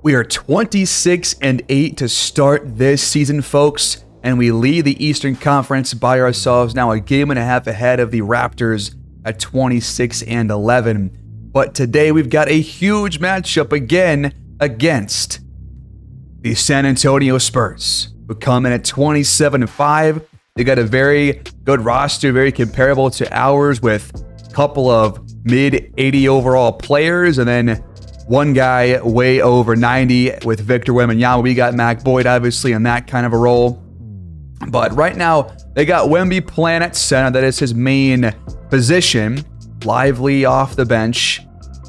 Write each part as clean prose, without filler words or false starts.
We are 26-8 to start this season, folks, and we lead the Eastern Conference by ourselves now a game and a half ahead of the Raptors at 26-11. But today we've got a huge matchup again against the San Antonio Spurs, who come in at 27-5. They got a very good roster, very comparable to ours, with a couple of mid-80 overall players, and then one guy way over 90 with Victor Wembanyama. We got Mac Boyd, obviously, in that kind of a role. But right now, they got Wemby playing at center. That is his main position. Lively off the bench.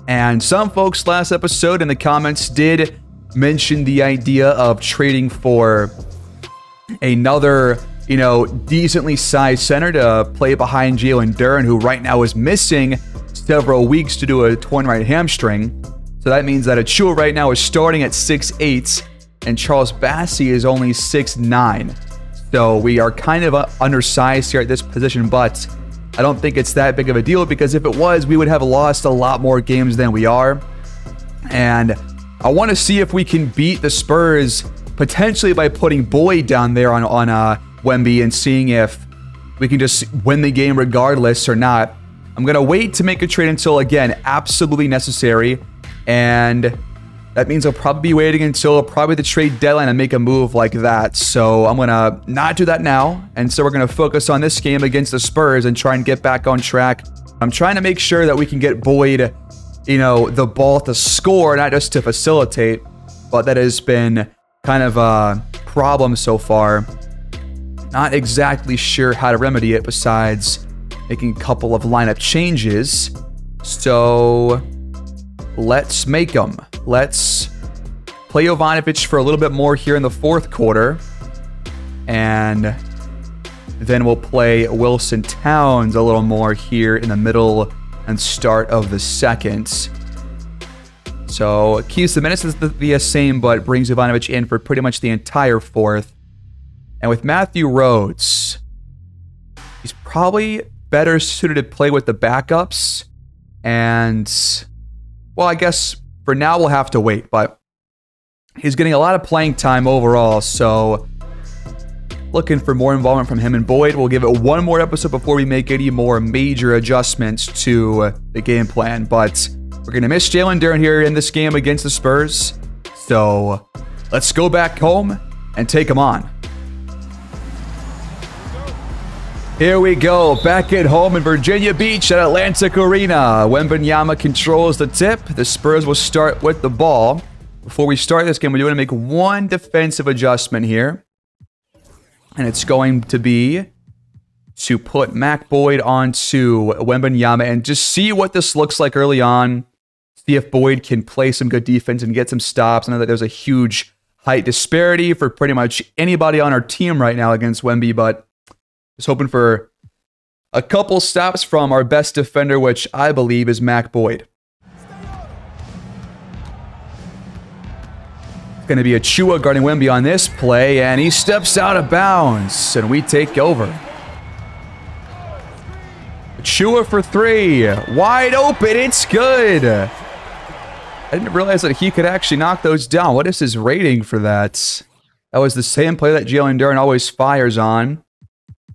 And some folks last episode in the comments did mention the idea of trading for another, decently sized center to play behind Jalen Duren, who right now is missing several weeks to do a torn right hamstring. So that means that Achua right now is starting at 6'8", and Charles Bassey is only 6'9". So we are kind of undersized here at this position, but I don't think it's that big of a deal, because if it was, we would have lost a lot more games than we are. And I want to see if we can beat the Spurs, potentially by putting Boyd down there on Wemby and seeing if we can just win the game regardless or not. I'm going to wait to make a trade until, again, absolutely necessary. And that means I'll probably be waiting until probably the trade deadline and make a move like that. So I'm going to not do that now. And so we're going to focus on this game against the Spurs and try and get back on track. I'm trying to make sure that we can get Boyd, the ball to score, not just to facilitate. But that has been kind of a problem so far. Not exactly sure how to remedy it besides making a couple of lineup changes. So let's make them. Let's play Jovanovic for a little bit more here in the fourth quarter. And then we'll play Wilson Towns a little more here in the middle and start of the second. So keeps the minutes the same, but brings Jovanovic in for pretty much the entire fourth. And with Matthew Rhodes, he's probably better suited to play with the backups. And, well, I guess for now we'll have to wait. But he's getting a lot of playing time overall, so looking for more involvement from him and Boyd. We'll give it one more episode before we make any more major adjustments to the game plan. But we're going to miss Jalen Duren here in this game against the Spurs. So let's go back home and take him on. Here we go, back at home in Virginia Beach at Atlantic Arena. Wembanyama controls the tip. The Spurs will start with the ball. Before we start this game, we do want to make one defensive adjustment here. And it's going to be to put Mac Boyd onto Wembanyama and just see what this looks like early on. See if Boyd can play some good defense and get some stops. I know that there's a huge height disparity for pretty much anybody on our team right now against Wemby, but just hoping for a couple stops from our best defender, which I believe is Mac Boyd. It's going to be Achua guarding Wemby on this play, and he steps out of bounds, and we take over. Achua for three. Wide open. It's good. I didn't realize that he could actually knock those down. What is his rating for that? That was the same play that Jalen Duren always fires on.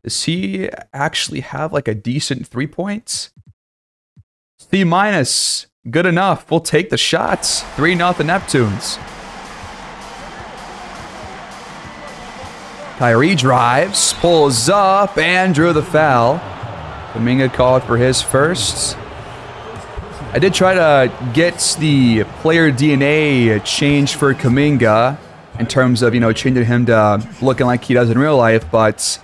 Does he actually have like a decent 3 points? C-. Good enough. We'll take the shots. 3-0 Neptunes. Kyrie drives, pulls up, and drew the foul. Kuminga called for his first. I did try to get the player DNA changed for Kuminga in terms of, changing him to looking like he does in real life, but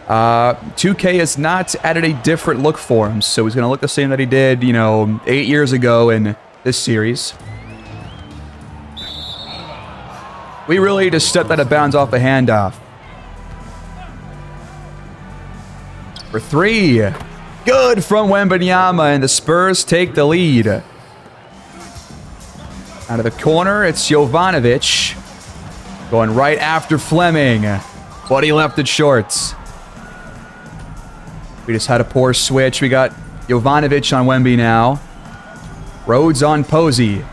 2K has not added a different look for him, so he's going to look the same that he did, 8 years ago in this series. We really just stepped out of bounds off the handoff. For three. Good from Wembanyama, and the Spurs take the lead. Out of the corner, it's Jovanovic. Going right after Fleming, but he left it short. We just had a poor switch. We got Jovanovic on Wemby now. Rhodes on Posey.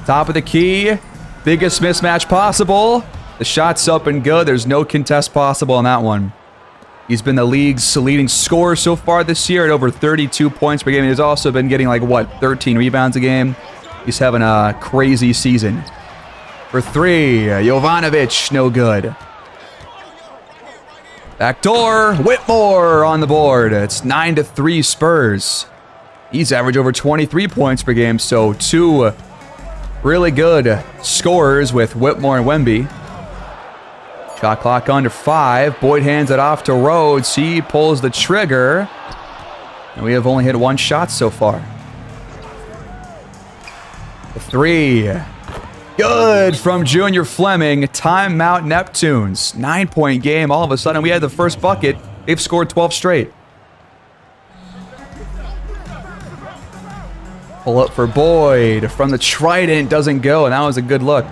Top of the key. Biggest mismatch possible. The shot's up and good. There's no contest possible on that one. He's been the league's leading scorer so far this year at over 32 points per game. He's also been getting like, what, 13 rebounds a game? He's having a crazy season. For three, Jovanovic, no good. Backdoor, Whitmore on the board. It's 9-3 Spurs. He's averaged over 23 points per game, so two really good scorers with Whitmore and Wemby. Shot clock under 5. Boyd hands it off to Rhodes. He pulls the trigger. And we have only hit one shot so far. The three. Good from Junior Fleming. Timeout Neptunes. 9-point game. All of a sudden, we had the first bucket. They've scored 12 straight. Pull up for Boyd. From the Trident. Doesn't go, and that was a good look.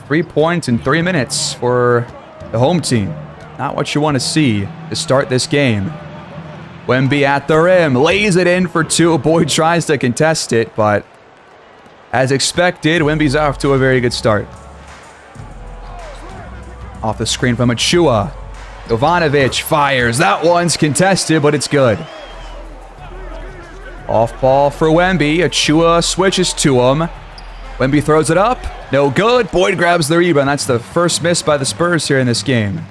3 points in 3 minutes for the home team. Not what you want to see to start this game. Wemby at the rim. Lays it in for 2. Boyd tries to contest it, but as expected, Wemby's off to a very good start. Off the screen from Achua. Jovanovic fires. That one's contested, but it's good. Off ball for Wemby. Achua switches to him. Wemby throws it up. No good. Boyd grabs the rebound. That's the first miss by the Spurs here in this game.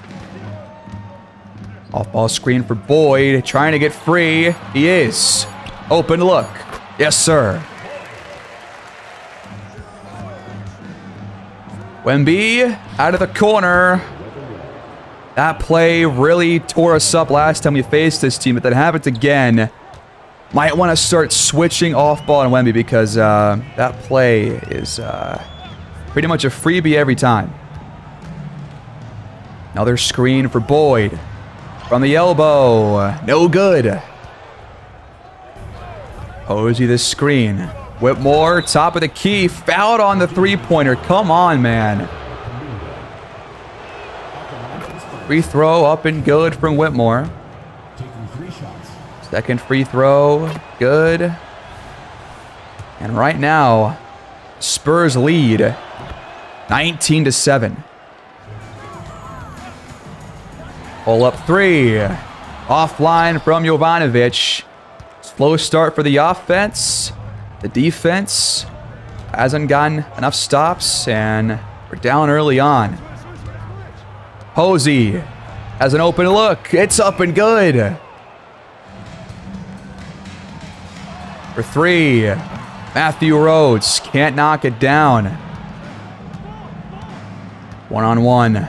Off ball screen for Boyd. Trying to get free. He is. Open look. Yes, sir. Wemby out of the corner. That play really tore us up last time we faced this team. If that happens again, might want to start switching off ball on Wemby because that play is pretty much a freebie every time. Another screen for Boyd. From the elbow. No good. Posey this screen. Whitmore, top of the key. Fouled on the three-pointer. Come on, man. Free throw up and good from Whitmore. Second free throw, good. And right now, Spurs lead 19-7. Pull up 3. Offline from Jovanovic. Slow start for the offense. The defense hasn't gotten enough stops, and we're down early on. Posey has an open look. It's up and good. For 3, Matthew Rhodes can't knock it down. One-on-one.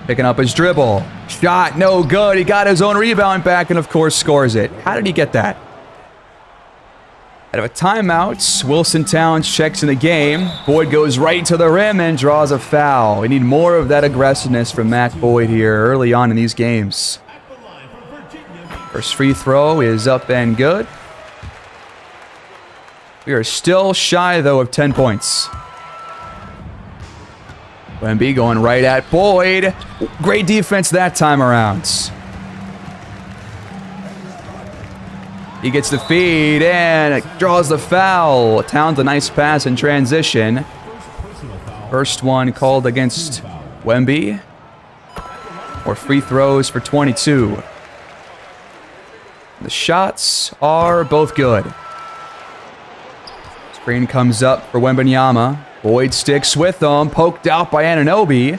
Picking up his dribble. Shot, no good. He got his own rebound back and, of course, scores it. How did he get that? Out of a timeout, Wilson Towns checks in the game. Boyd goes right to the rim and draws a foul. We need more of that aggressiveness from Matt Boyd here early on in these games. First free throw is up and good. We are still shy, though, of 10 points. Wemby going right at Boyd. Great defense that time around. He gets the feed and draws the foul. Towns a nice pass in transition. First one called against Wemby. Or free throws for 22. The shots are both good. Screen comes up for Wembanyama. Boyd sticks with them. Poked out by Anunoby.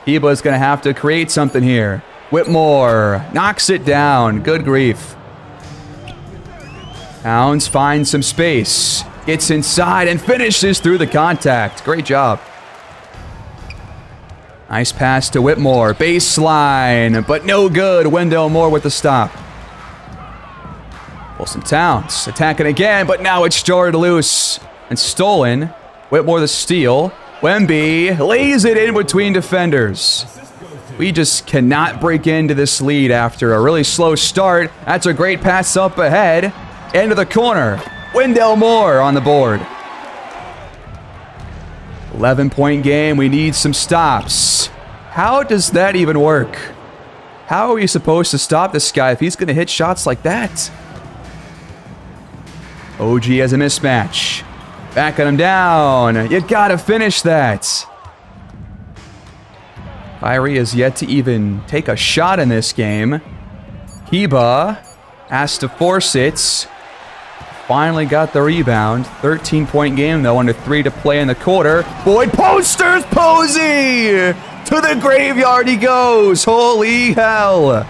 Heba's going to have to create something here. Whitmore knocks it down. Good grief. Towns finds some space. Gets inside and finishes through the contact. Great job. Nice pass to Whitmore. Baseline, but no good. Wendell Moore with the stop. Wilson Towns attacking again, but now it's jarred loose and stolen. Whitmore the steal. Wemby lays it in between defenders. We just cannot break into this lead after a really slow start. That's a great pass up ahead. Into the corner. Wendell Moore on the board. 11-point game. We need some stops. How does that even work? How are we supposed to stop this guy if he's going to hit shots like that? OG has a mismatch. Backing him down. You gotta finish that. Kyrie has yet to even take a shot in this game. Kiba has to force it. Finally got the rebound. 13-point game, though, under 3 to play in the quarter. Boyd posters Posey! To the graveyard he goes. Holy hell.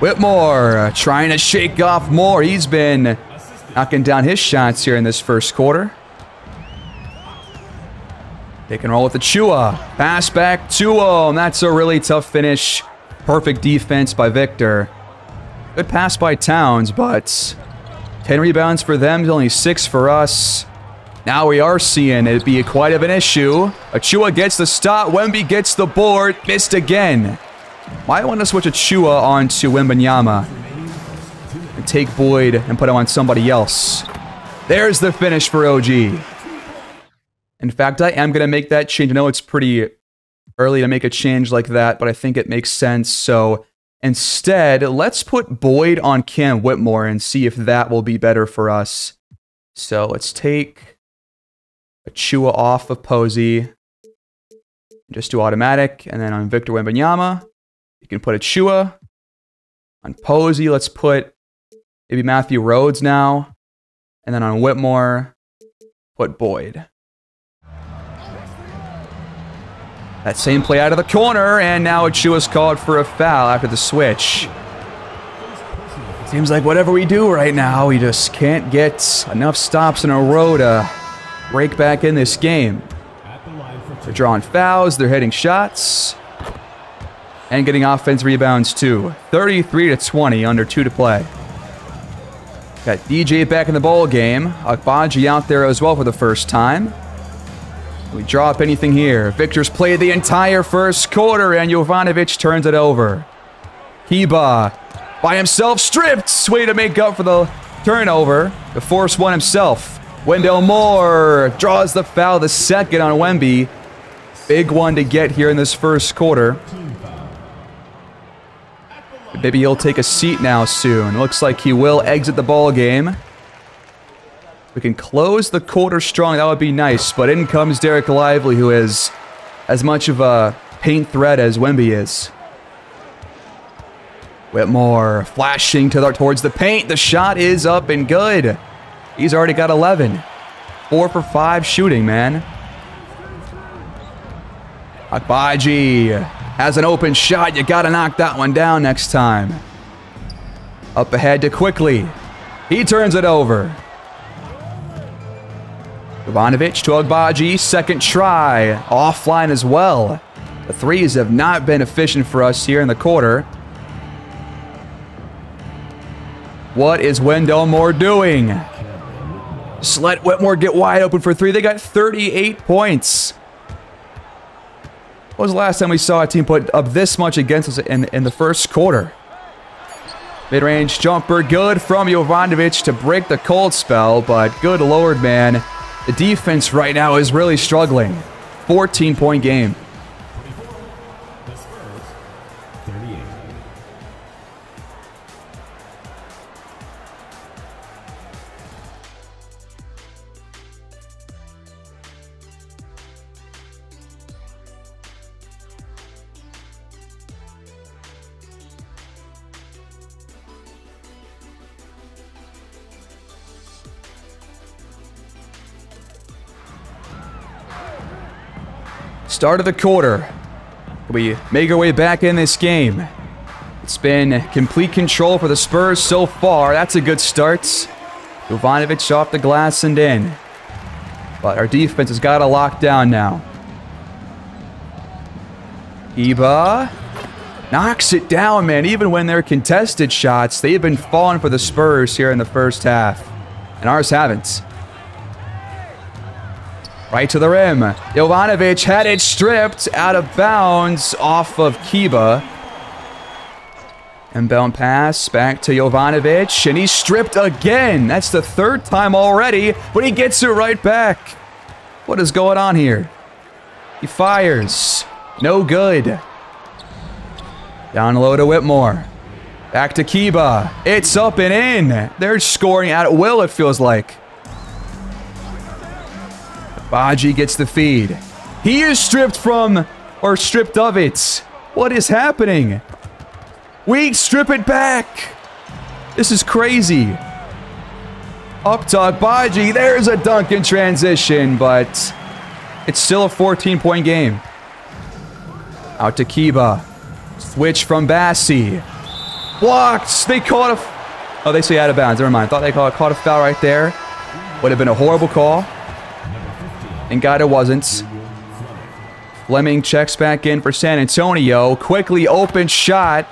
Whitmore trying to shake off more. He's been knocking down his shots here in this first quarter. Pick and roll with the Chua. Pass back to him. That's a really tough finish. Perfect defense by Victor. Good pass by Towns, but 10 rebounds for them, only 6 for us. Now we are seeing it be quite of an issue. Achua gets the stop. Wemby gets the board. Missed again. Might want to switch Achua onto Wembanyama and take Boyd and put him on somebody else. There's the finish for OG. In fact, I am going to make that change. I know it's pretty early to make a change like that, but I think it makes sense. So instead, let's put Boyd on Cam Whitmore and see if that will be better for us. So let's take Achua off of Posey. Just do automatic. And then on Victor Wembanyama, you can put Achua. On Posey, let's put maybe Matthew Rhodes now. And then on Whitmore, put Boyd. That same play out of the corner, and now Achua's called for a foul after the switch. Seems like whatever we do right now, we just can't get enough stops in a row to break back in this game. They're drawing fouls, they're hitting shots, and getting offensive rebounds too. 33-20, under 2 to play. Got DJ back in the ball game. Agbaji out there as well for the first time. We draw up anything here. Victor's played the entire first quarter, and Jovanovic turns it over. Kiba by himself, stripped. Way to make up for the turnover. To force one himself. Wendell Moore draws the foul, the second on Wemby. Big one to get here in this first quarter. Maybe he'll take a seat now soon. Looks like he will exit the ball game. We can close the quarter strong. That would be nice. But in comes Derek Lively, who is as much of a paint threat as Wemby is. Whitmore flashing towards the paint. The shot is up and good. He's already got 11. 4 for 5 shooting, man. Agbaji has an open shot. You got to knock that one down next time. Up ahead to Quickly. He turns it over. Jovanovic to Agbaji, second try, offline as well. The threes have not been efficient for us here in the quarter. What is Wendell Moore doing? Just let Whitmore get wide open for 3. They got 38 points. When was the last time we saw a team put up this much against us in the first quarter? Mid-range jumper, good from Jovanovic to break the cold spell, but good lord, man. The defense right now is really struggling. 14-point game. Start of the quarter. We make our way back in this game. It's been complete control for the Spurs so far. That's a good start. Jovanovic off the glass and in. But our defense has got to lock down now. Iba knocks it down, man. Even when they're contested shots, they've been falling for the Spurs here in the first half. And ours haven't. Right to the rim. Jovanovic had it stripped out of bounds off of Kiba. Inbound pass back to Jovanovic, and he's stripped again. That's the 3rd time already, but he gets it right back. What is going on here? He fires. No good. Down low to Whitmore. Back to Kiba. It's up and in. They're scoring at will, it feels like. Baji gets the feed. He is stripped from, or stripped of it. What is happening? We strip it back. This is crazy. Up top, Baji. There's a dunk in transition, but it's still a 14-point game. Out to Kiba. Switch from Bassi. Blocked. They caught a... Oh, they say out of bounds. Never mind. Thought they caught a foul right there. Would have been a horrible call. And God, it wasn't. Fleming checks back in for San Antonio. Quickly open shot.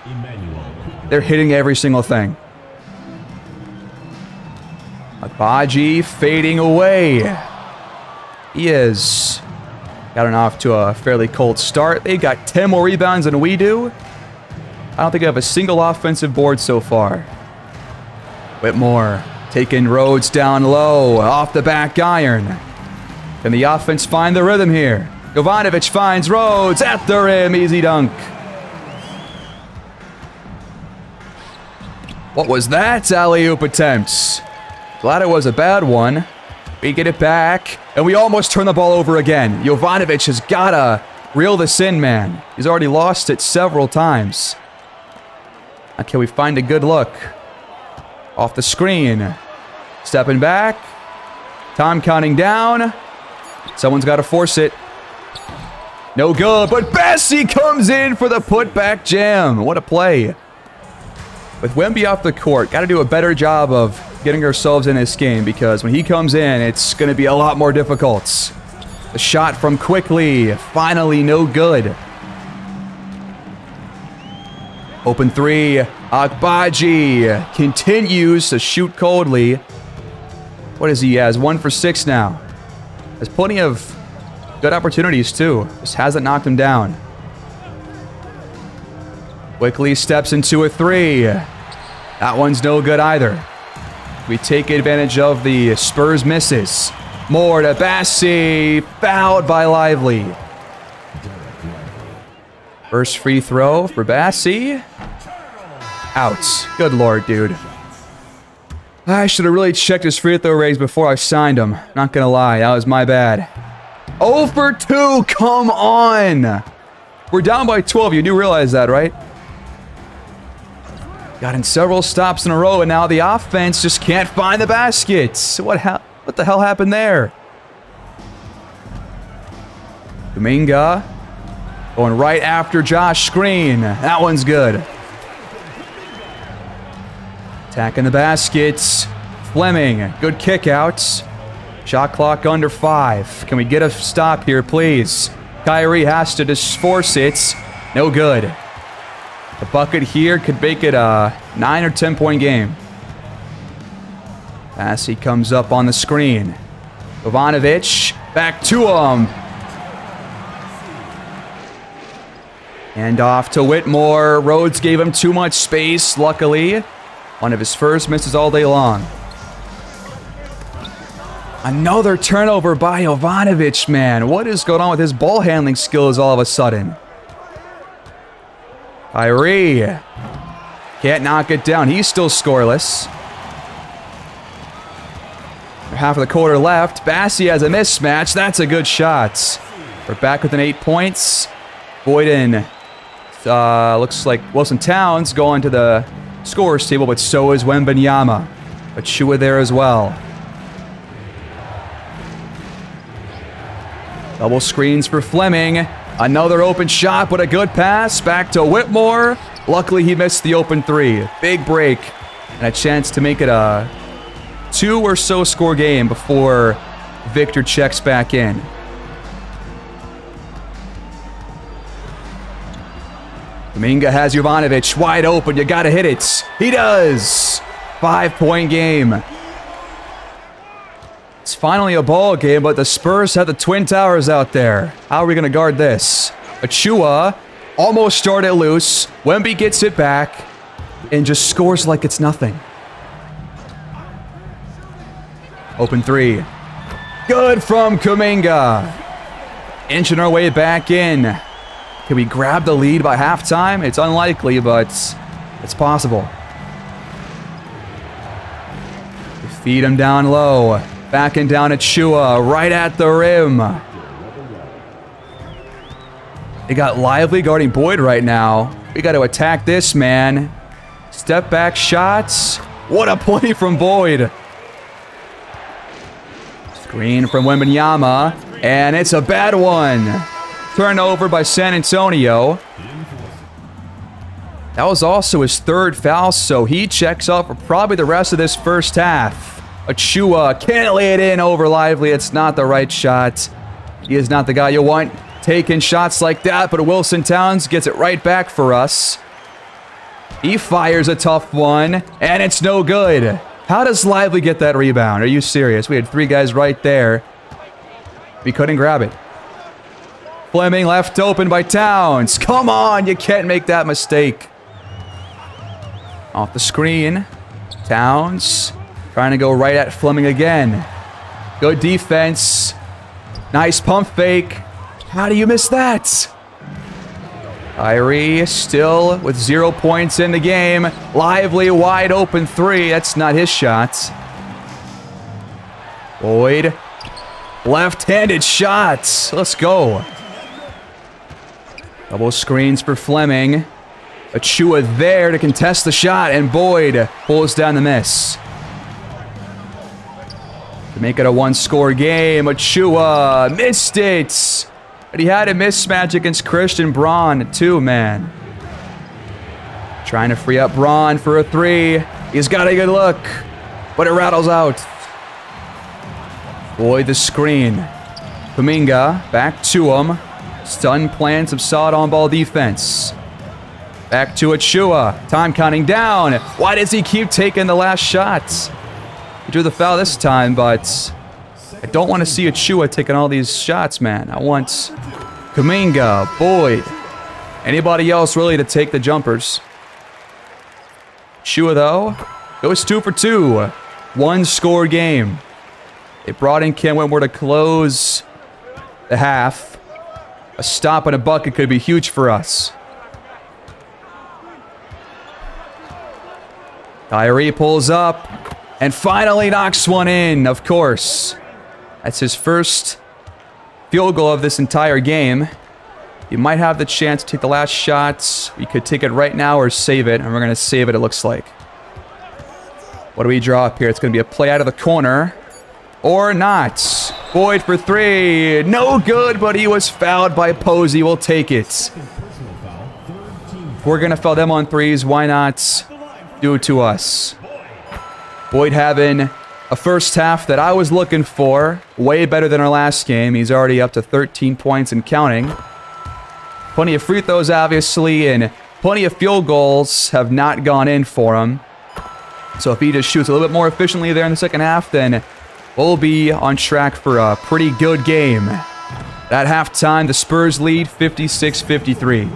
They're hitting every single thing. Baji fading away. He is gotten off to a fairly cold start. They've got 10 more rebounds than we do. I don't think I have a single offensive board so far. Whitmore taking Rhodes down low, off the back iron. Can the offense find the rhythm here? Jovanovic finds Rhodes at the rim, easy dunk. What was that alley-oop attempt? Glad it was a bad one. We get it back, and we almost turn the ball over again. Jovanovic has gotta reel this in, man. He's already lost it several times. Okay, we find a good look. Off the screen. Stepping back. Time counting down. Someone's got to force it. No good, but Bassi comes in for the putback jam. What a play. With Wemby off the court, got to do a better job of getting ourselves in this game, because when he comes in, it's going to be a lot more difficult. The shot from Quickly, finally no good. Open three, Agbaji continues to shoot coldly. What is he? He has 1 for 6 now. Has plenty of good opportunities too. Just hasn't knocked him down. Quickly steps into a 3. That one's no good either. We take advantage of the Spurs misses. More to Bassi, fouled by Lively. First free throw for Bassi. Out. Good lord, dude. I should have really checked his free throw rates before I signed him. Not gonna lie, that was my bad. 0 for 2, come on! We're down by 12, you do realize that, right? Got in several stops in a row, and now the offense just can't find the baskets. What the hell happened there? Kuminga going right after Josh Screen. That one's good. Attacking the baskets. Fleming, good kickouts. Shot clock under 5. Can we get a stop here, please? Kyrie has to just force it. No good. The bucket here could make it a 9 or 10 point game. Bassi comes up on the screen. Jovanovic back to him. And off to Whitmore. Rhodes gave him too much space, luckily. One of his first misses all day long. Another turnover by Jovanovic, man. What is going on with his ball handling skills all of a sudden? Kyrie can't knock it down. He's still scoreless. Half of the quarter left. Bassi has a mismatch. That's a good shot. We're back within 8 points. Boyden, looks like Wilson Towns going to the scorers table, but so is Wembanyama. Achua there as well. Double screens for Fleming. Another open shot, but a good pass. Back to Whitmore. Luckily, he missed the open 3. Big break. And a chance to make it a 2 or so score game before Victor checks back in. Kuminga has Jovanovic wide open. You gotta hit it. He does. 5 point game. It's finally a ball game, but the Spurs have the Twin Towers out there. How are we going to guard this? Achua almost started loose. Wemby gets it back and just scores like it's nothing. Open 3. Good from Kuminga. Inching our way back in. Can we grab the lead by halftime? It's unlikely, but it's possible. We feed him down low. Backing down at Chua, right at the rim. They got Lively guarding Boyd right now. We got to attack this, man. Step back shots. What a play from Boyd. Screen from Wembanyama, and it's a bad one. Turnover by San Antonio. That was also his third foul, so he checks up for probably the rest of this first half. Achua can't lay it in over Lively. It's not the right shot. He is not the guy you want taking shots like that, but Wilson Towns gets it right back for us. He fires a tough one, and it's no good. How does Lively get that rebound? Are you serious? We had 3 guys right there. We couldn't grab it. Fleming left open by Towns. Come on, you can't make that mistake. Off the screen. Towns trying to go right at Fleming again. Good defense. Nice pump fake. How do you miss that? Kyrie still with 0 points in the game. Lively wide open 3. That's not his shot. Boyd. Left-handed shots. Let's go. Double screens for Fleming. Achua there to contest the shot, and Boyd pulls down the miss. To make it a 1-score game, Achua missed it. But he had a mismatch against Christian Braun, too, man. Trying to free up Braun for a 3. He's got a good look, but it rattles out. Boyd the screen. Kuminga back to him. Stun plans of solid on-ball defense. Back to Achua. Time counting down. Why does he keep taking the last shots? He drew the foul this time, but I don't want to see Achua taking all these shots, man. I want Kuminga, Boyd, anybody else really to take the jumpers. Achua, though, goes 2 for 2. 1-score game. They brought in Ken Whitmore to close the half. A stop and a bucket could be huge for us. Kyrie pulls up and finally knocks one in, of course. That's his first field goal of this entire game. You might have the chance to take the last shot. We could take it right now or save it, and we're going to save it, it looks like. What do we draw up here? It's going to be a play out of the corner. Or not. Boyd for 3. No good, but he was fouled by Posey. We'll take it. If we're going to foul them on 3s, why not do it to us? Boyd having a first half that I was looking for. Way better than our last game. He's already up to 13 points and counting. Plenty of free throws, obviously, and plenty of field goals have not gone in for him. So if he just shoots a little bit more efficiently there in the second half, then we'll be on track for a pretty good game. At halftime, the Spurs lead 56-53.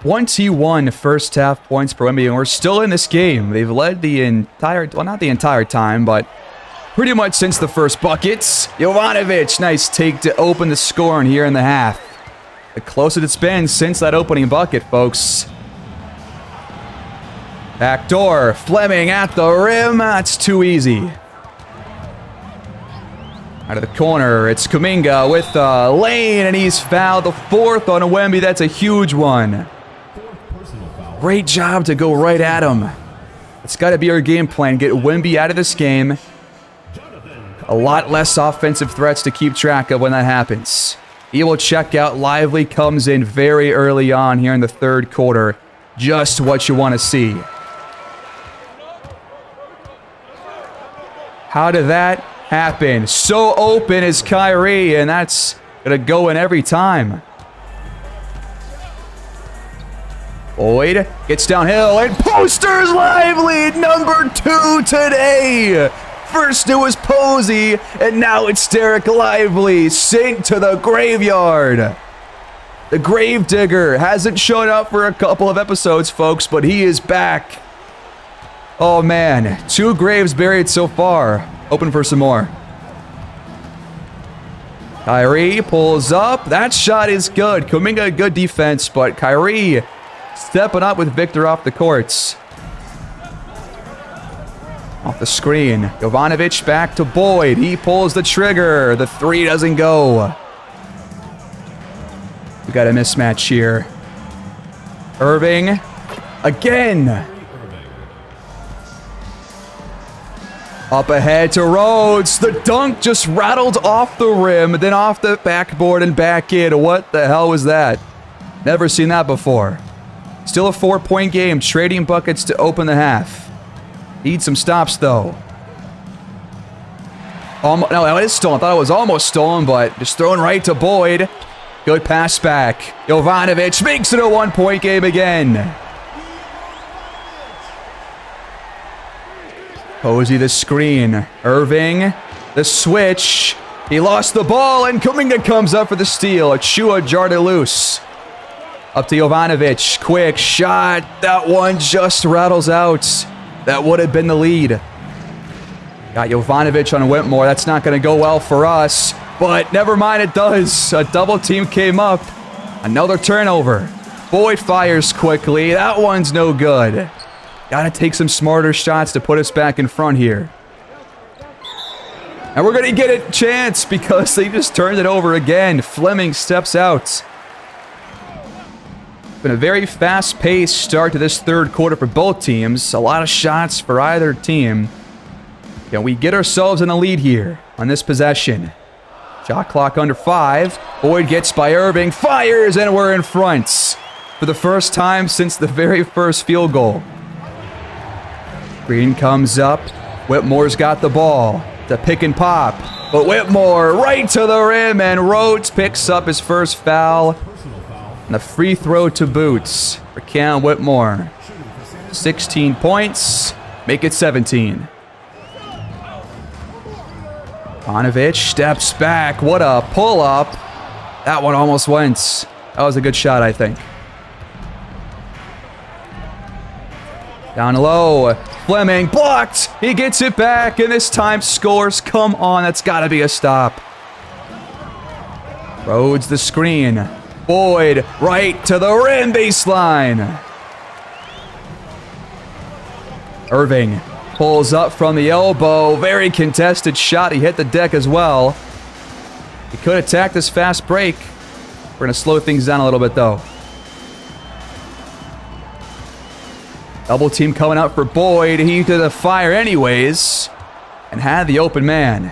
T1 first half points per NBA, and we're still in this game. They've led the entire, well, not the entire time, but pretty much since the first buckets. Jovanovic, nice take to open the scoring here in the half. The closest it's been since that opening bucket, folks. Backdoor, Fleming at the rim. That's too easy. Out of the corner, it's Kuminga with Lane, and he's fouled. The 4th on a Wemby. That's a huge one. Great job to go right at him. It's got to be our game plan. Get Wemby out of this game. A lot less offensive threats to keep track of when that happens. He will check out. Lively comes in very early on here in the 3rd quarter. Just what you want to see. How did that happen? So open is Kyrie, and that's going to go in every time. Boyd gets downhill and posters Lively, number 2 today. First it was Posey, and now it's Derek Lively, sent to the graveyard. The Gravedigger hasn't shown up for a couple of episodes, folks, but he is back. Oh man, 2 graves buried so far. Open for some more. Kyrie pulls up. That shot is good. Kuminga, good defense, but Kyrie stepping up with Victor off the courts. Off the screen. Jovanovic back to Boyd. He pulls the trigger. The 3 doesn't go. We got a mismatch here. Irving again. Up ahead to Rhodes. The dunk just rattled off the rim, then off the backboard and back in. What the hell was that? Never seen that before. Still a 4-point game, trading buckets to open the half. Need some stops, though. No, it is stolen. I thought it was almost stolen, but just thrown right to Boyd. Good pass back. Jovanovic makes it a 1-point game again. Posey the screen. Irving, the switch. He lost the ball, and Kuminga comes up for the steal. Achua jarred it loose. Up to Jovanovic. Quick shot. That one just rattles out. That would have been the lead. Got Jovanovic on Whitmore. That's not going to go well for us. But never mind, it does. A double team came up. Another turnover. Boyd fires quickly. That one's no good. Got to take some smarter shots to put us back in front here. And we're going to get a chance because they just turned it over again. Fleming steps out. Been a very fast-paced start to this third quarter for both teams. A lot of shots for either team. Can we get ourselves in a lead here on this possession? Shot clock under 5. Boyd gets by Irving, fires, and we're in front for the first time since the very first field goal. Green comes up. Whitmore's got the ball. The pick and pop. But Whitmore right to the rim, and Rhodes picks up his first foul. And a free throw to boots for Cam Whitmore. 16 points. Make it 17. Jovanovic steps back. What a pull-up. That one almost went. That was a good shot, I think. Down low. Fleming blocked. He gets it back, and this time scores. Come on, that's got to be a stop. Rhodes the screen. Boyd right to the rim baseline. Irving pulls up from the elbow. Very contested shot. He hit the deck as well. He could attack this fast break. We're going to slow things down a little bit, though. Double team coming up for Boyd. He to the fire anyways. And had the open man.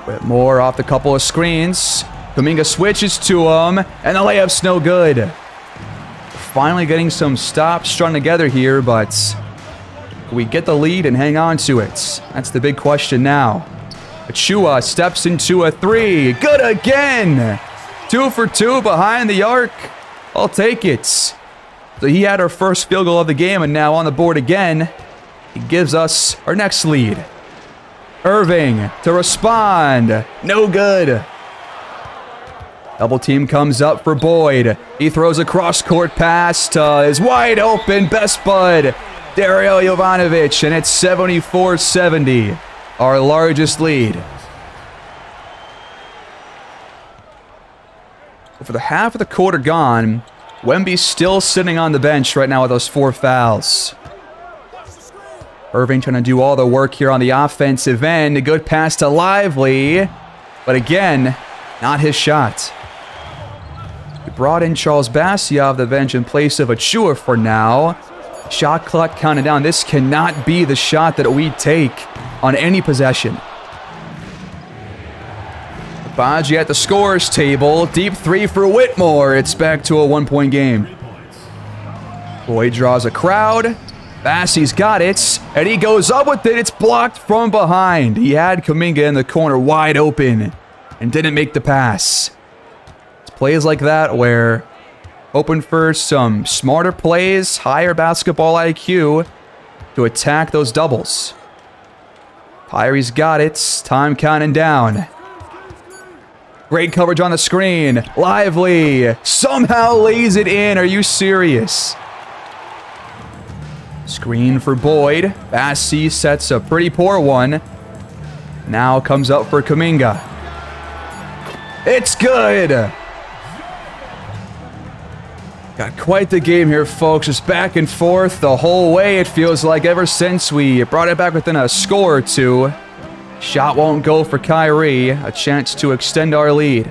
Whitmore off the couple of screens. Kuminga switches to him. And the layup's no good. Finally getting some stops strung together here, but can we get the lead and hang on to it? That's the big question now. Achua steps into a 3. Good again. 2 for 2 behind the arc. I'll take it. So he had our first field goal of the game, and now on the board again. He gives us our next lead. Irving to respond. No good. Double team comes up for Boyd. He throws a cross-court pass to his wide open best bud, Dario Jovanovic, and it's 74-70, our largest lead. For the half of the quarter gone, Wemby's still sitting on the bench right now with those 4 fouls. Irving trying to do all the work here on the offensive end. A good pass to Lively, but again, not his shot. We brought in Charles Bassia off the bench in place of Achua for now. Shot clock counted down. This cannot be the shot that we take on any possession. Baji at the scorer's table. Deep 3 for Whitmore. It's back to a 1-point game. Boyd draws a crowd. Bassie's got it, and he goes up with it. It's blocked from behind. He had Kuminga in the corner wide open and didn't make the pass. It's plays like that where hoping for some smarter plays, higher basketball IQ to attack those doubles. Kyrie's got it. Time counting down. Great coverage on the screen. Lively. Somehow lays it in. Are you serious? Screen for Boyd. Bassi sets a pretty poor one. Now comes up for Kuminga. It's good. Got quite the game here, folks. Just back and forth the whole way, it feels like, ever since we brought it back within a score or two. Shot won't go for Kyrie. A chance to extend our lead.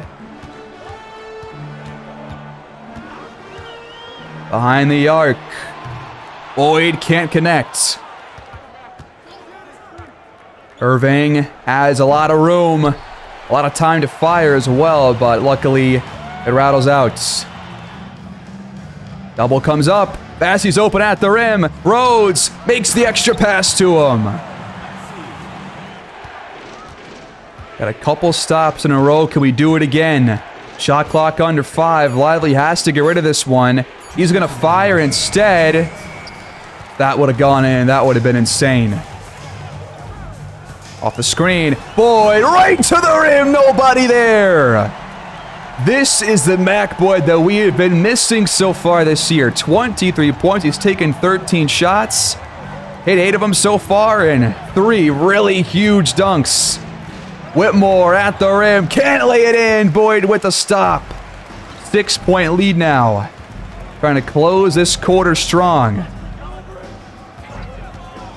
Behind the arc. Boyd can't connect. Irving has a lot of room. A lot of time to fire as well, but luckily it rattles out. Double comes up. Bassi's open at the rim. Rhodes makes the extra pass to him. Got a couple stops in a row. Can we do it again? Shot clock under 5. Lively has to get rid of this one. He's going to fire instead. That would have gone in. That would have been insane. Off the screen. Boyd right to the rim. Nobody there. This is the Mac Boyd that we have been missing so far this year. 23 points. He's taken 13 shots. Hit 8 of them so far and 3 really huge dunks. Whitmore at the rim. Can't lay it in. Boyd with a stop. 6-point lead now. Trying to close this quarter strong.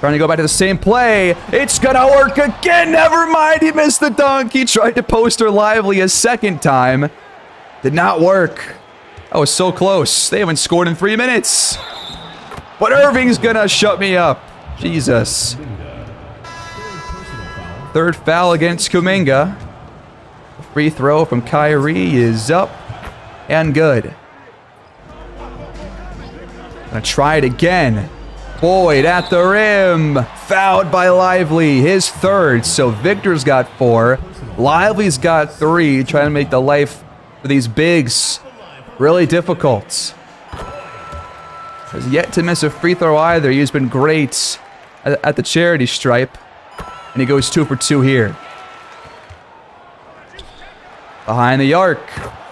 Trying to go back to the same play. It's gonna work again. Never mind. He missed the dunk. He tried to poster Lively a second time. Did not work. That was so close. They haven't scored in 3 minutes. But Irving's gonna shut me up. Jesus. Third foul against Kuminga. Free throw from Kyrie is up and good. Gonna try it again. Boyd at the rim. Fouled by Lively. His third. So Victor's got 4. Lively's got 3. Trying to make the life for these bigs really difficult. Has yet to miss a free throw either. He's been great at the charity stripe. And he goes 2 for 2 here. Behind the arc.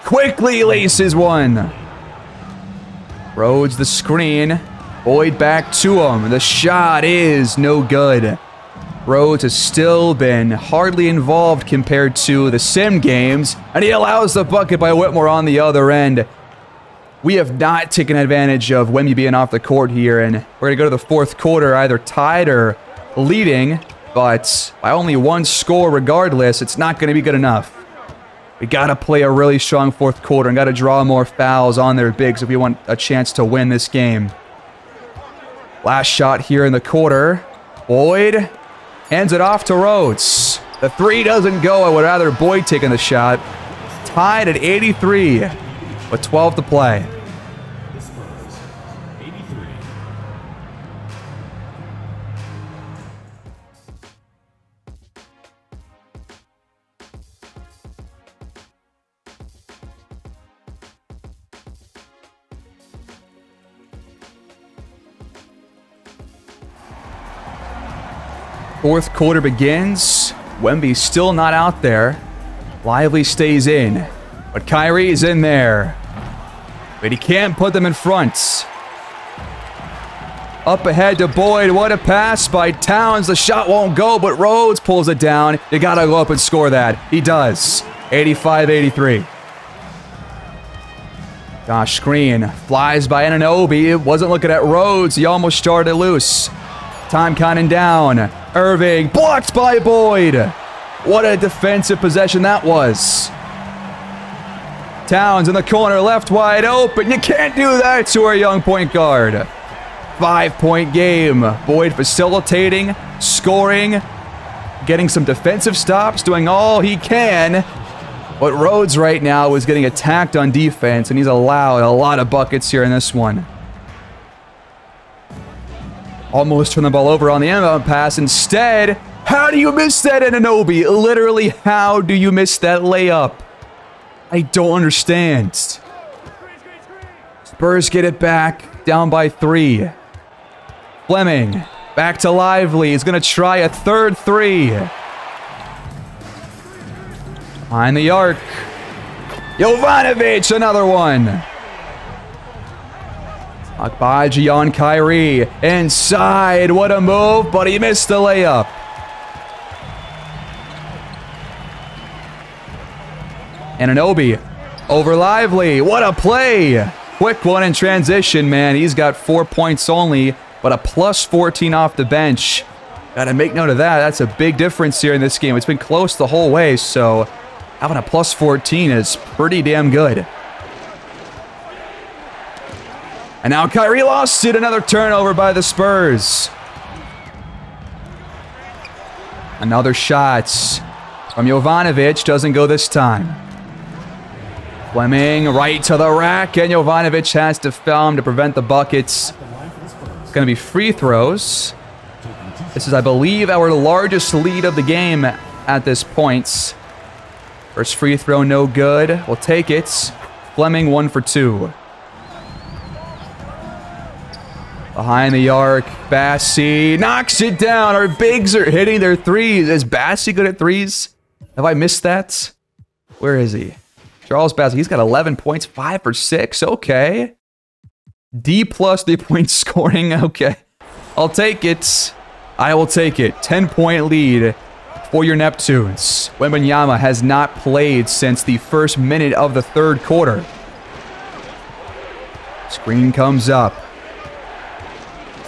Quickly laces one. Rhodes the screen. Boyd back to him. The shot is no good. Rhodes has still been hardly involved compared to the sim games. And he allows the bucket by Whitmore on the other end. We have not taken advantage of Wemby being off the court here. And we're going to go to the fourth quarter either tied or leading. But by only 1 score regardless, it's not going to be good enough. We got to play a really strong fourth quarter and got to draw more fouls on their bigs if we want a chance to win this game. Last shot here in the quarter. Boyd hands it off to Rhodes. The 3 doesn't go. I would rather Boyd taking the shot. Tied at 83 with 12 to play. Fourth quarter begins. Wemby's still not out there. Lively stays in. But Kyrie's in there. But he can't put them in front. Up ahead to Boyd. What a pass by Towns. The shot won't go, but Rhodes pulls it down. You gotta go up and score that. He does. 85-83. Josh Green flies by Anunoby. Wasn't looking at Rhodes. He almost started loose. Time counting down. Irving blocked by Boyd. What a defensive possession that was. Towns in the corner, left wide open. You can't do that to our young point guard. 5-point game. Boyd facilitating, scoring, getting some defensive stops, doing all he can. But Rhodes right now is getting attacked on defense, and he's allowed a lot of buckets here in this one. Almost turned the ball over on the inbound pass. Instead, how do you miss that, Anunoby? Literally, how do you miss that layup? I don't understand. Spurs get it back, down by 3. Fleming, back to Lively. He's going to try a third 3. Behind the arc. Jovanovic, another one. Agbaji on Kyrie. Inside, what a move, but he missed the layup. Anunoby over Lively. What a play. Quick one in transition, man. He's got 4 points only, but a plus 14 off the bench. Got to make note of that. That's a big difference here in this game. It's been close the whole way, so having a plus 14 is pretty damn good. And now Kyrie lost it. Another turnover by the Spurs. Another shot from Jovanovic. Doesn't go this time. Fleming right to the rack, and Jovanovic has to foul him to prevent the buckets. It's going to be free throws. This is, I believe, our largest lead of the game at this point. First free throw, no good. We'll take it. Fleming 1 for 2. Behind the arc, Bassi knocks it down. Our bigs are hitting their threes. Is Bassi good at threes? Have I missed that? Where is he? Charles Bassi, he's got 11 points, 5 for 6. Okay. D plus 3-point scoring. Okay. I'll take it. I will take it. 10-point lead for your Neptunes. Wembanyama has not played since the first minute of the third quarter. Screen comes up.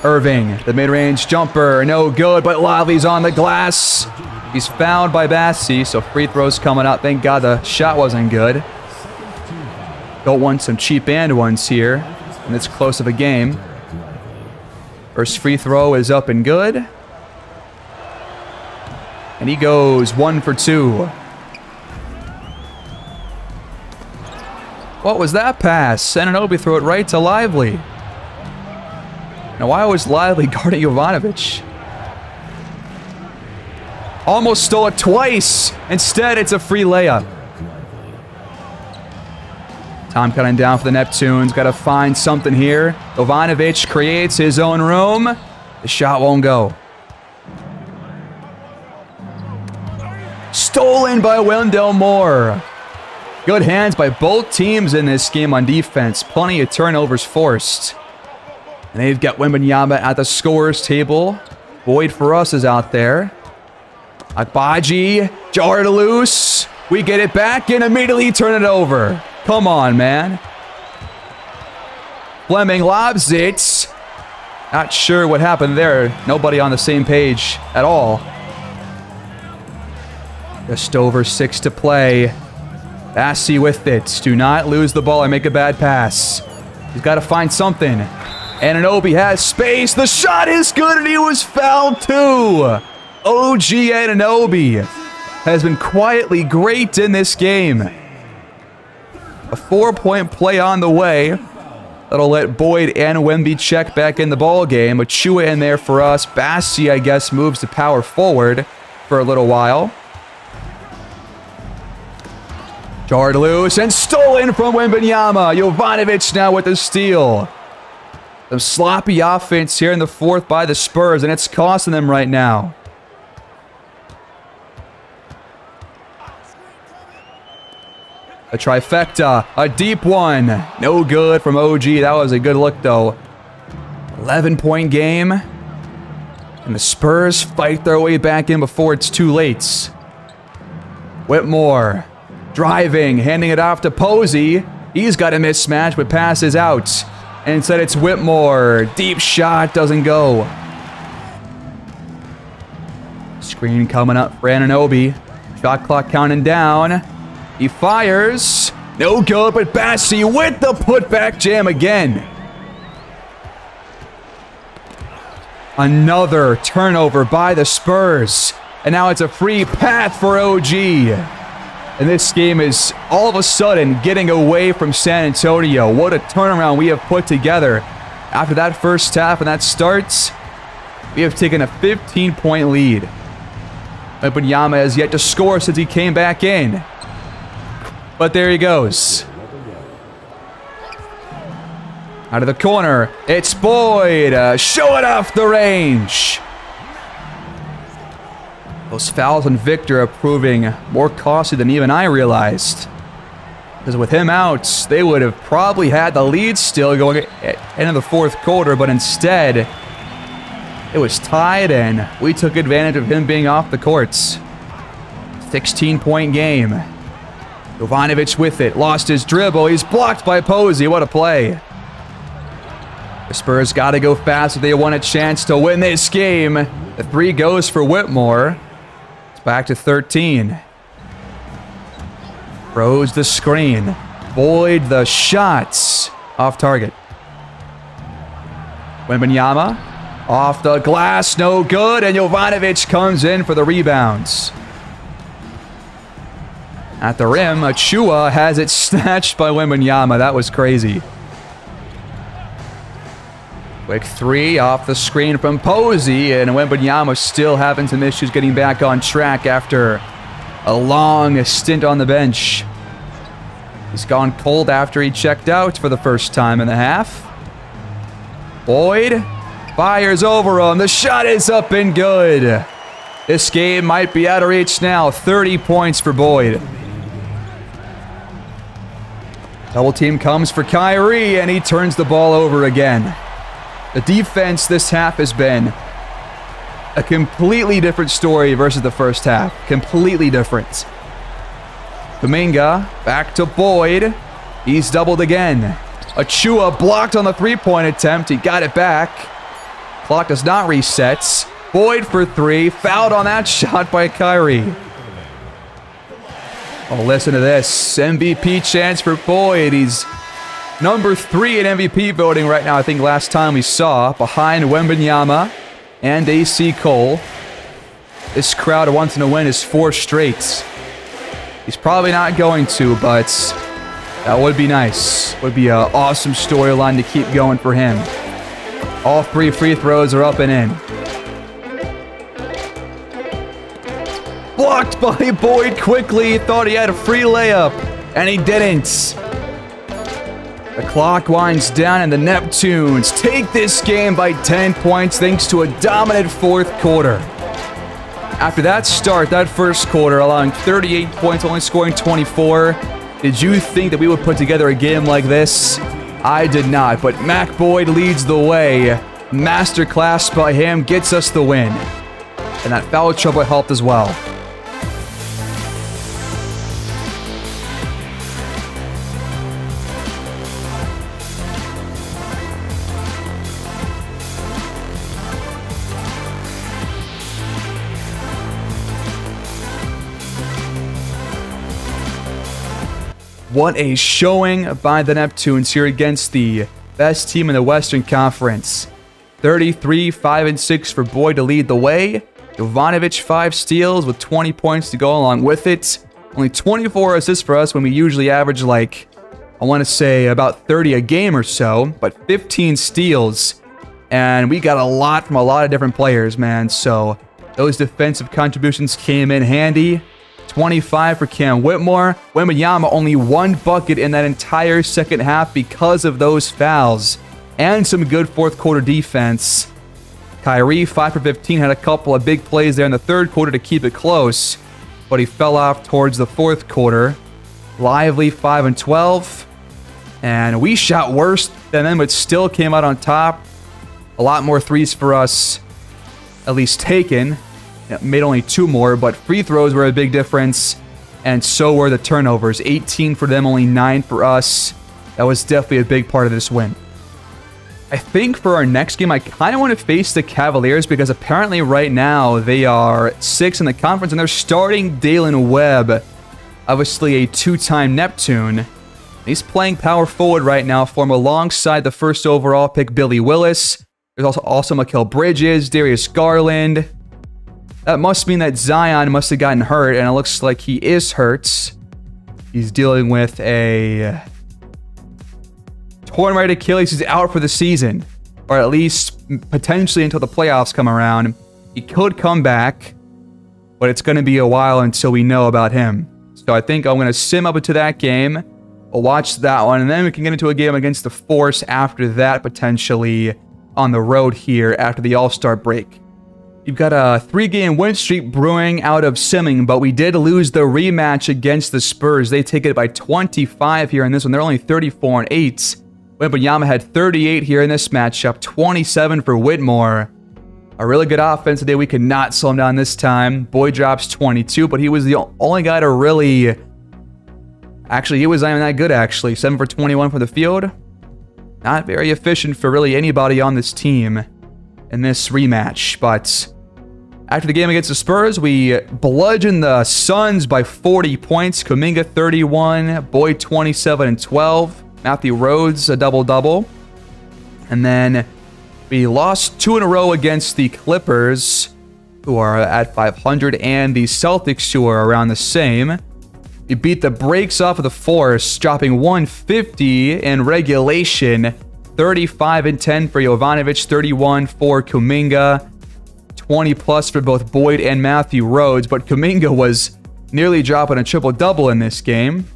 Irving, the mid-range jumper, no good, but Lively's on the glass. He's fouled by Bassi, so free throws coming up. Thank God the shot wasn't good. Don't want some cheap and ones here in this close of a game. First free throw is up and good. And he goes 1 for 2. What was that pass? Anunoby threw it right to Lively. Now, why was Lively guarding Jovanovic? Almost stole it twice. Instead, it's a free layup. Time cutting down for the Neptunes. Got to find something here. Jovanovic creates his own room. The shot won't go. Stolen by Wendell Moore. Good hands by both teams in this game on defense. Plenty of turnovers forced. And they've got Wembanyama at the scorer's table. Boyd for us is out there. Agbaji, jarred loose. We get it back and immediately turn it over. Come on, man. Fleming lobs it. Not sure what happened there. Nobody on the same page at all. Just over 6 to play. Bassi with it. Do not lose the ball or make a bad pass. He's got to find something. Anunoby has space. The shot is good, and he was fouled too. OG Anunoby has been quietly great in this game. A 4-point play on the way. That'll let Boyd and Wemby check back in the ball game. Achua in there for us. Bassi, I guess, moves to power forward for a little while. Jarred loose and stolen from Wembanyama. Jovanovic now with the steal. Some sloppy offense here in the fourth by the Spurs, and it's costing them right now. A trifecta, a deep one. No good from OG. That was a good look, though. 11-point game. And the Spurs fight their way back in before it's too late. Whitmore driving, handing it off to Posey. He's got a mismatch, but passes out. And instead it's Whitmore. Deep shot, doesn't go. Screen coming up for Anunoby. Shot clock counting down. He fires. No good, but Bassi with the putback jam again. Another turnover by the Spurs. And now it's a free path for OG. And this game is all of a sudden getting away from San Antonio. What a turnaround we have put together. After that first half and that starts, we have taken a 15-point lead. Wembanyama has yet to score since he came back in. But there he goes. Out of the corner, it's Boyd. Show it off the range. Those fouls on Victor are proving more costly than even I realized. Because with him out, they would have probably had the lead still going into the fourth quarter, but instead, it was tied and we took advantage of him being off the courts. 16-point game. Jovanovic with it, lost his dribble, he's blocked by Posey, what a play. The Spurs got to go fast if they want a chance to win this game. The 3 goes for Whitmore. It's back to 13. Throws the screen. Boyd the shots. Off target. Wembanyama. Off the glass, no good. And Jovanovic comes in for the rebounds. At the rim, Achua has it snatched by Wembanyama. That was crazy. Quick 3 off the screen from Posey, and Wembanyama still having some issues getting back on track after a long stint on the bench. He's gone cold after he checked out for the first time in the half. Boyd fires over him. The shot is up and good. This game might be out of reach now. 30 points for Boyd. Double team comes for Kyrie, and he turns the ball over again. The defense this half has been a completely different story versus the first half. Completely different. Kuminga back to Boyd. He's doubled again. Achua blocked on the three-point attempt. He got it back. Clock does not reset. Boyd for 3. Fouled on that shot by Kyrie. Oh, listen to this. MVP chance for Boyd. He's number 3 in MVP voting right now. I think last time we saw, behind Wembanyama and AC Cole. This crowd wants him to win his 4th straight. He's probably not going to, but that would be nice. Would be an awesome storyline to keep going for him. All 3 free throws are up and in. Blocked by Boyd quickly. He thought he had a free layup, and he didn't. The clock winds down, and the Neptunes take this game by 10 points thanks to a dominant fourth quarter. After that start, that first quarter, allowing 38 points, only scoring 24, did you think that we would put together a game like this? I did not, but Mac Boyd leads the way. Masterclass by him gets us the win. And that foul trouble helped as well. What a showing by the Neptunes here against the best team in the Western Conference. 33, 5, and 6 for Boyd to lead the way. Jovanovic 5 steals with 20 points to go along with it. Only 24 assists for us when we usually average like, I want to say about 30 a game or so, but 15 steals. And we got a lot from a lot of different players, man. So those defensive contributions came in handy. 25 for Cam Whitmore. Wembanyama only 1 bucket in that entire second half because of those fouls. And some good fourth quarter defense. Kyrie, 5 for 15, had a couple of big plays there in the third quarter to keep it close. But he fell off towards the fourth quarter. Lively, 5 and 12. And we shot worse than them, but still came out on top. A lot more threes for us, at least taken. Made only 2 more, but free throws were a big difference, and so were the turnovers. 18 for them, only 9 for us. That was definitely a big part of this win. I think for our next game, I kind of want to face the Cavaliers because apparently right now they are 6th in the conference, and they're starting Dalen Webb, obviously a 2-time Neptune. He's playing power forward right now for him alongside the first overall pick, Billy Willis. There's also Mikal Bridges, Darius Garland. That must mean that Zion must have gotten hurt, and it looks like he is hurt. He's dealing with a torn right Achilles. He's out for the season, or at least potentially until the playoffs come around. He could come back, but it's going to be a while until we know about him. So I think I'm going to sim up into that game. We'll watch that one, and then we can get into a game against the Force after that, potentially on the road here after the All-Star break. You've got a 3-game win streak brewing out of simming, but we did lose the rematch against the Spurs. They take it by 25 here in this one. They're only 34-8. Wembanyama had 38 here in this matchup, 27 for Whitmore. A really good offense today. We could not slow him down this time. Boyd drops 22, but he was the only guy to really... Actually, he was not even that good, actually. 7 for 21 from the field. Not very efficient for really anybody on this team in this rematch, but after the game against the Spurs, we bludgeoned the Suns by 40 points. Kuminga 31, Boyd 27 and 12. Matthew Rhodes a double-double. And then we lost 2 in a row against the Clippers, who are at 500, and the Celtics, who are around the same. We beat the brakes off of the Force, dropping 150 in regulation. 35 and 10 for Jovanovic, 31 for Kuminga, 20 plus for both Boyd and Matthew Rhodes, but Kuminga was nearly dropping a triple-double in this game.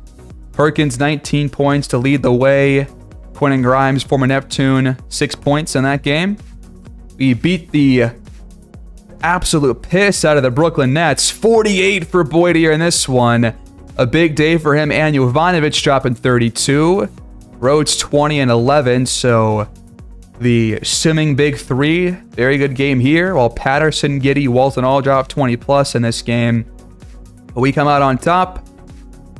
Perkins, 19 points to lead the way. Quentin Grimes, former Neptune, 6 points in that game. We beat the absolute piss out of the Brooklyn Nets, 48 for Boyd here in this one. A big day for him, and Jovanovic dropping 32. Rhodes 20 and 11, so the simming big three. Very good game here, while Patterson, Giddey, Walton all dropped 20 plus in this game. But we come out on top.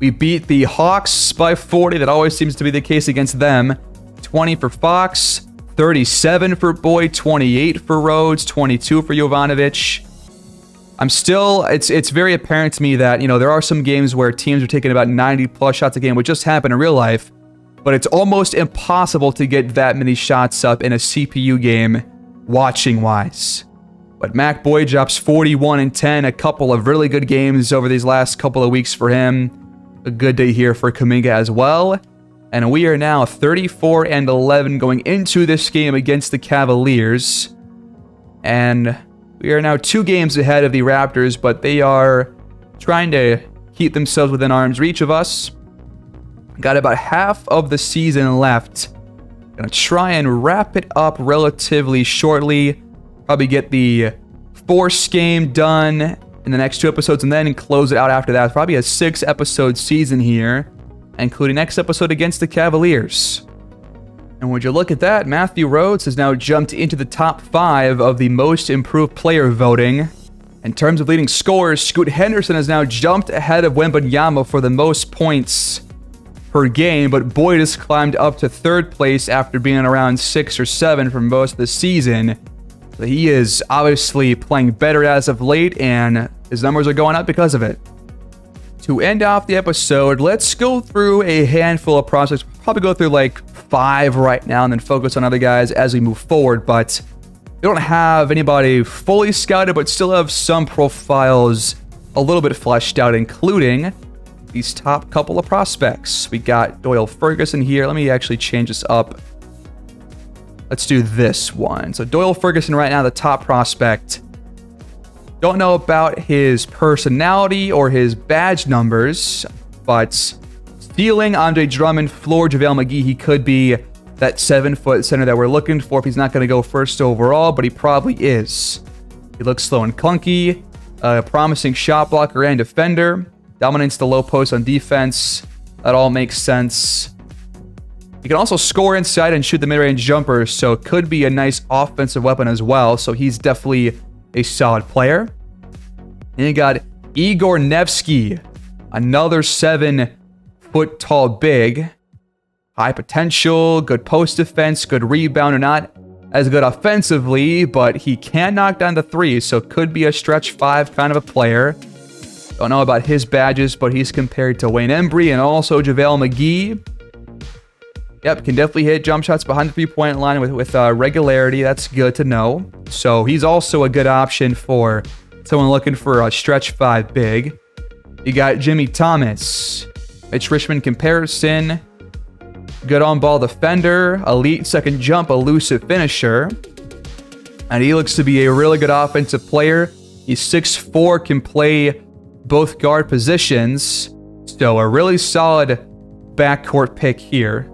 We beat the Hawks by 40. That always seems to be the case against them. 20 for Fox, 37 for Boyd, 28 for Rhodes, 22 for Jovanovic. It's very apparent to me that, there are some games where teams are taking about 90 plus shots a game, which just happened in real life. But it's almost impossible to get that many shots up in a CPU game, watching-wise. But Mac Boyd drops 41 and 10, a couple of really good games over these last couple of weeks for him. A good day here for Kuminga as well. And we are now 34 and 11 going into this game against the Cavaliers. And we are now 2 games ahead of the Raptors, but they are trying to keep themselves within arm's reach of us. Got about half of the season left. Gonna try and wrap it up relatively shortly. Probably get the Force game done in the next 2 episodes and then close it out after that. Probably a 6-episode season here, including next episode against the Cavaliers. And would you look at that, Matthew Rhodes has now jumped into the top 5 of the most improved player voting. In terms of leading scorers, Scoot Henderson has now jumped ahead of Wembanyama for the most points per game, but Boyd has climbed up to 3rd place after being around 6 or 7 for most of the season. So he is obviously playing better as of late, and his numbers are going up because of it. To end off the episode, let's go through a handful of prospects. We'll probably go through like 5 right now and then focus on other guys as we move forward, but we don't have anybody fully scouted, but still have some profiles a little bit fleshed out, including these top couple of prospects. We got Doyle Ferguson here. Let me actually change this up. Let's do this one. So Doyle Ferguson right now, the top prospect. Don't know about his personality or his badge numbers, but feeling Andre Drummond, floor JaVale McGee, he could be that 7-foot center that we're looking for if he's not going to go first overall, but he probably is. He looks slow and clunky, a promising shot blocker and defender. Dominates the low post on defense. That all makes sense. He can also score inside and shoot the mid-range jumper, so could be a nice offensive weapon as well. So he's definitely a solid player. And you got Igor Nevsky, another 7-foot-tall big. High potential, good post defense, good rebounder. Not as good offensively, but he can knock down the 3, so could be a stretch 5 kind of a player. Don't know about his badges, but he's compared to Wayne Embry and also JaVale McGee. Yep, can definitely hit jump shots behind the 3-point line with regularity. That's good to know. So he's also a good option for someone looking for a stretch 5 big. You got Jimmy Thomas, Mitch Richmond comparison. Good on-ball defender, elite second jump, elusive finisher. And he looks to be a really good offensive player. He's 6'4", can play both guard positions. So a really solid backcourt pick here.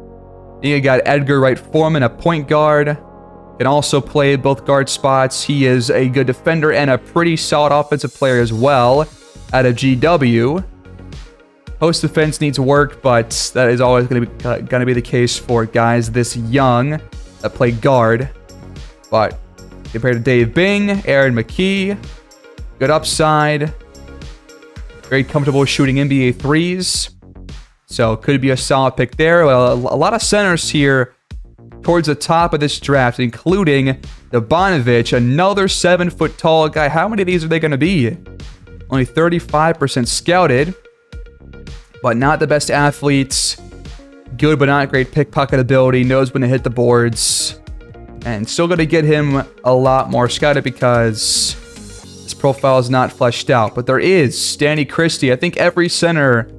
You got Edgar Wright Foreman, a point guard. Can also play both guard spots. He is a good defender and a pretty solid offensive player as well out of GW. Post defense needs work, but that is always going to be the case for guys this young that play guard. But compared to Dave Bing, Aaron McKee, good upside. Very comfortable shooting NBA threes. So could be a solid pick there. Well, a lot of centers here towards the top of this draft, including Dobanovich, another 7-foot tall guy. How many of these are they going to be? Only 35% scouted, but not the best athletes. Good, but not great pickpocket ability. Knows when to hit the boards. And still going to get him a lot more scouted because his profile is not fleshed out. But there is Stanley Christie. I think every center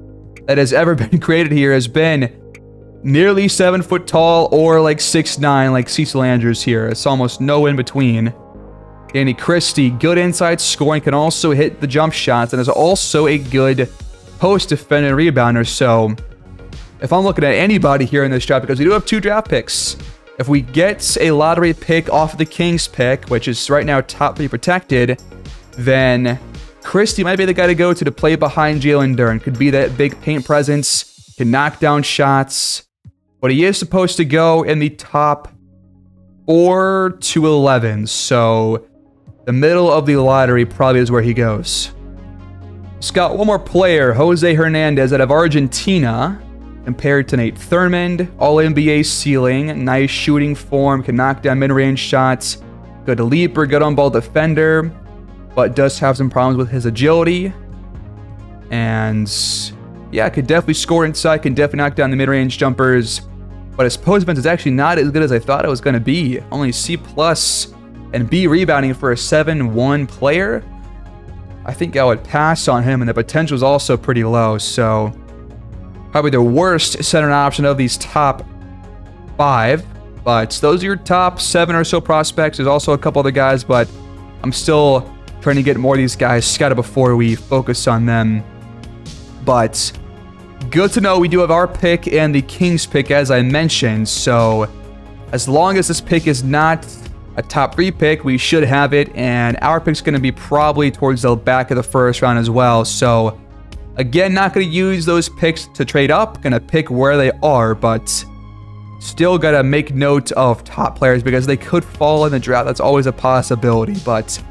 that has ever been created here has been nearly 7 foot tall or like 6'9", like Cecil Andrews here. It's almost no in between. Danny Christie, good inside scoring, can also hit the jump shots, and is also a good post defender and rebounder. So if I'm looking at anybody here in this draft, because we do have 2 draft picks, if we get a lottery pick off of the Kings pick, which is right now top 3 protected, then Christie might be the guy to go to play behind Jalen Duren. Could be that big paint presence, can knock down shots, but he is supposed to go in the top 4 to 11. So the middle of the lottery probably is where he goes. It's got one more player, Jose Hernandez out of Argentina, compared to Nate Thurmond. All NBA ceiling, nice shooting form, can knock down mid-range shots, good leaper, good on-ball defender, but does have some problems with his agility. And yeah, could definitely score inside, can definitely knock down the mid-range jumpers, but his post defense is actually not as good as I thought it was going to be. Only C+ and B rebounding for a 7-1 player. I think I would pass on him, and the potential is also pretty low. So probably the worst center option of these top 5. But those are your top 7 or so prospects. There's also a couple other guys, but I'm still trying to get more of these guys scouted before we focus on them. But good to know we do have our pick and the Kings pick, as I mentioned. So as long as this pick is not a top 3 pick, we should have it. And our pick's going to be probably towards the back of the first round as well. So again, not going to use those picks to trade up. Going to pick where they are, but still got to make note of top players because they could fall in the draft. That's always a possibility. But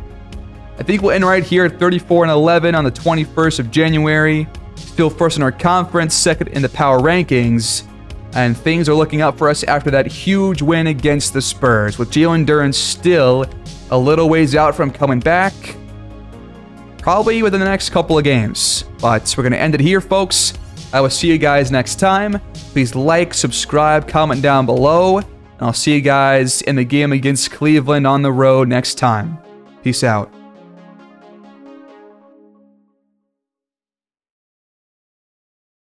I think we'll end right here at 34-11 on the 21st of January. Still first in our conference, second in the power rankings. And things are looking up for us after that huge win against the Spurs, with Jalen Duren still a little ways out from coming back. Probably within the next couple of games. But we're going to end it here, folks. I will see you guys next time. Please like, subscribe, comment down below. And I'll see you guys in the game against Cleveland on the road next time. Peace out.